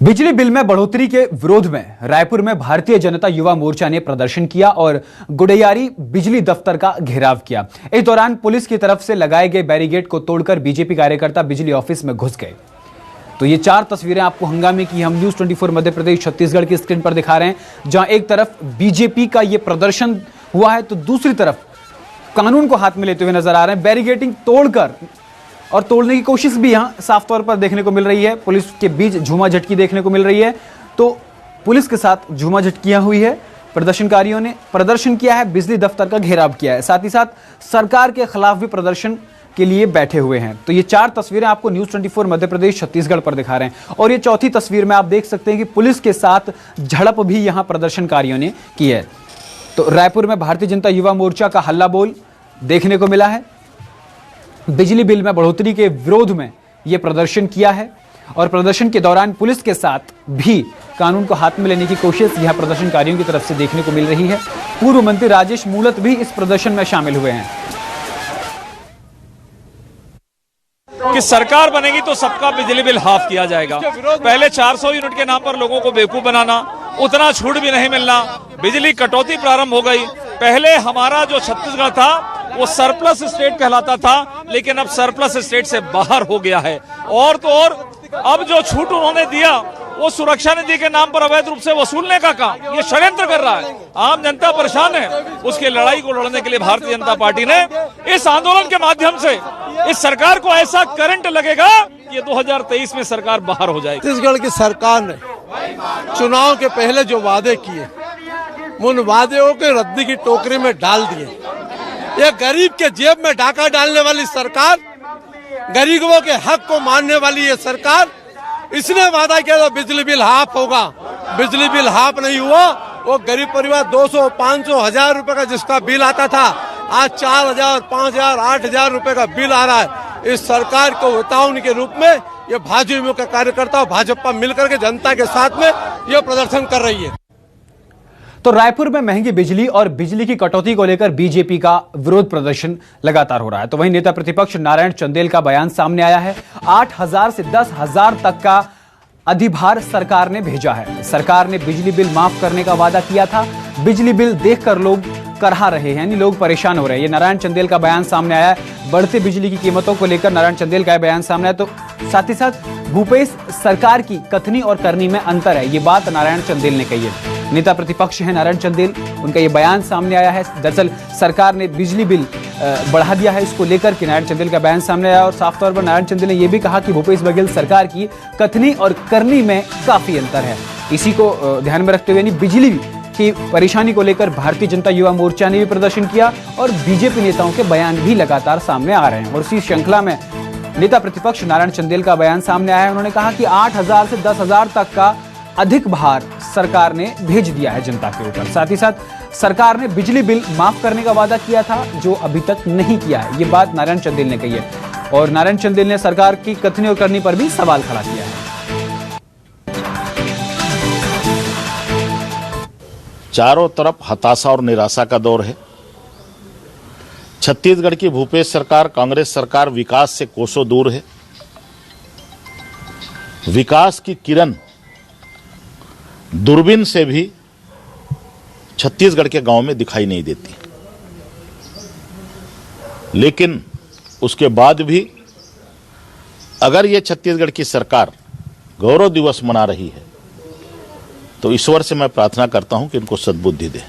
बिजली बिल में बढ़ोतरी के विरोध में रायपुर में भारतीय जनता युवा मोर्चा ने प्रदर्शन किया और गुडेयारी बिजली दफ्तर का घेराव किया। इस दौरान पुलिस की तरफ से लगाए गए बैरिकेड को तोड़कर बीजेपी कार्यकर्ता बिजली ऑफिस में घुस गए। तो ये 4 तस्वीरें आपको हंगामे की हम न्यूज 24 मध्य प्रदेश छत्तीसगढ़ की स्क्रीन पर दिखा रहे हैं, जहां एक तरफ बीजेपी का ये प्रदर्शन हुआ है तो दूसरी तरफ कानून को हाथ में लेते हुए नजर आ रहे हैं। बैरिकेडिंग तोड़कर और तोड़ने की कोशिश भी यहां साफ तौर पर देखने को मिल रही है। पुलिस के बीच झूमाझटकी देखने को मिल रही है, तो पुलिस के साथ झूमाझटकियां हुई है। प्रदर्शनकारियों ने प्रदर्शन किया है, बिजली दफ्तर का घेराव किया है, साथ ही साथ सरकार के खिलाफ भी प्रदर्शन के लिए बैठे हुए हैं। तो ये 4 तस्वीरें आपको न्यूज 24 मध्य प्रदेश छत्तीसगढ़ पर दिखा रहे हैं और ये चौथी तस्वीर में आप देख सकते हैं कि पुलिस के साथ झड़प भी यहां प्रदर्शनकारियों ने की है। तो रायपुर में भारतीय जनता युवा मोर्चा का हल्ला बोल देखने को मिला है। बिजली बिल में बढ़ोतरी के विरोध में यह प्रदर्शन किया है और प्रदर्शन के दौरान पुलिस के साथ भी कानून को हाथ में लेने की कोशिश यह प्रदर्शनकारियों की तरफ से देखने को मिल रही है। पूर्व मंत्री राजेश मूलत भी इस प्रदर्शन में शामिल हुए हैं। कि सरकार बनेगी तो सबका बिजली बिल हाफ किया जाएगा। पहले 400 यूनिट के नाम पर लोगों को बेवकूफ बनाना, उतना छूट भी नहीं मिलना, बिजली कटौती प्रारंभ हो गई। पहले हमारा जो छत्तीसगढ़ था वो सरप्लस स्टेट कहलाता था, लेकिन अब सरप्लस स्टेट से बाहर हो गया है। और तो और अब जो छूट उन्होंने दिया वो सुरक्षा निधि के नाम पर अवैध रूप से वसूलने का काम ये षड्यंत्र कर रहा है। आम जनता परेशान है। उसकी लड़ाई को लड़ने के लिए भारतीय जनता पार्टी ने इस आंदोलन के माध्यम से इस सरकार को ऐसा करंट लगेगा कि 2023 में सरकार बाहर हो जाएगी। छत्तीसगढ़ की सरकार ने चुनाव के पहले जो वादे किए उन वादों के रद्दी की टोकरी में डाल दिए। ये गरीब के जेब में डाका डालने वाली सरकार, गरीबों के हक को मानने वाली ये सरकार, इसने वादा किया था बिजली बिल हाफ होगा। बिजली बिल हाफ नहीं हुआ। वो गरीब परिवार 200, 500, 1000 रुपए का जिसका बिल आता था, आज 4000, 5000, 8000 रुपए का बिल आ रहा है। इस सरकार को चेतावनी के रूप में ये भाजपा के कार्यकर्ता और भाजपा मिलकर के जनता के साथ में ये प्रदर्शन कर रही है। तो रायपुर में महंगी बिजली और बिजली की कटौती को लेकर बीजेपी का विरोध प्रदर्शन लगातार हो रहा है। तो वहीं नेता प्रतिपक्ष नारायण चंदेल का बयान सामने आया है। 8000 से 10,000 तक का अधिभार सरकार ने भेजा है। सरकार ने बिजली बिल माफ करने का वादा किया था। बिजली बिल देखकर लोग करहा रहे हैं, यानी लोग परेशान हो रहे हैं। ये नारायण चंदेल का बयान सामने आया है। बढ़ते बिजली की कीमतों को लेकर नारायण चंदेल का बयान सामने आया। तो साथ ही साथ भूपेश सरकार की कथनी और करनी में अंतर है, ये बात नारायण चंदेल ने कही है। नेता प्रतिपक्ष है नारायण चंदेल, उनका ये बयान सामने आया है। दरअसल सरकार ने बिजली बिल बढ़ा दिया है, इसको लेकर के नारायण चंदेल का बयान सामने आया और साफ तौर पर नारायण चंदेल ने यह भी कहा कि भूपेश बघेल सरकार की कथनी और करनी में काफी अंतर है। इसी को ध्यान में रखते हुए बिजली की परेशानी को लेकर भारतीय जनता युवा मोर्चा ने भी प्रदर्शन किया और बीजेपी नेताओं के बयान भी लगातार सामने आ रहे हैं। और इसी श्रृंखला में नेता प्रतिपक्ष नारायण चंदेल का बयान सामने आया है। उन्होंने कहा कि 8000 से 10,000 तक का अधिक भार सरकार ने भेज दिया है जनता के ऊपर। साथ ही साथ सरकार ने बिजली बिल माफ करने का वादा किया था, जो अभी तक नहीं किया है। ये बात नारायण चंदेल ने कही है और नारायण चंदेल ने सरकार की कथनी और करनी पर भी सवाल खड़ा किया है। चारों तरफ हताशा और निराशा का दौर है। छत्तीसगढ़ की भूपेश सरकार, कांग्रेस सरकार विकास से कोसों दूर है। विकास की किरण दूरबीन से भी छत्तीसगढ़ के गांव में दिखाई नहीं देती। लेकिन उसके बाद भी अगर ये छत्तीसगढ़ की सरकार गौरव दिवस मना रही है तो ईश्वर से मैं प्रार्थना करता हूं कि इनको सद्बुद्धि दे।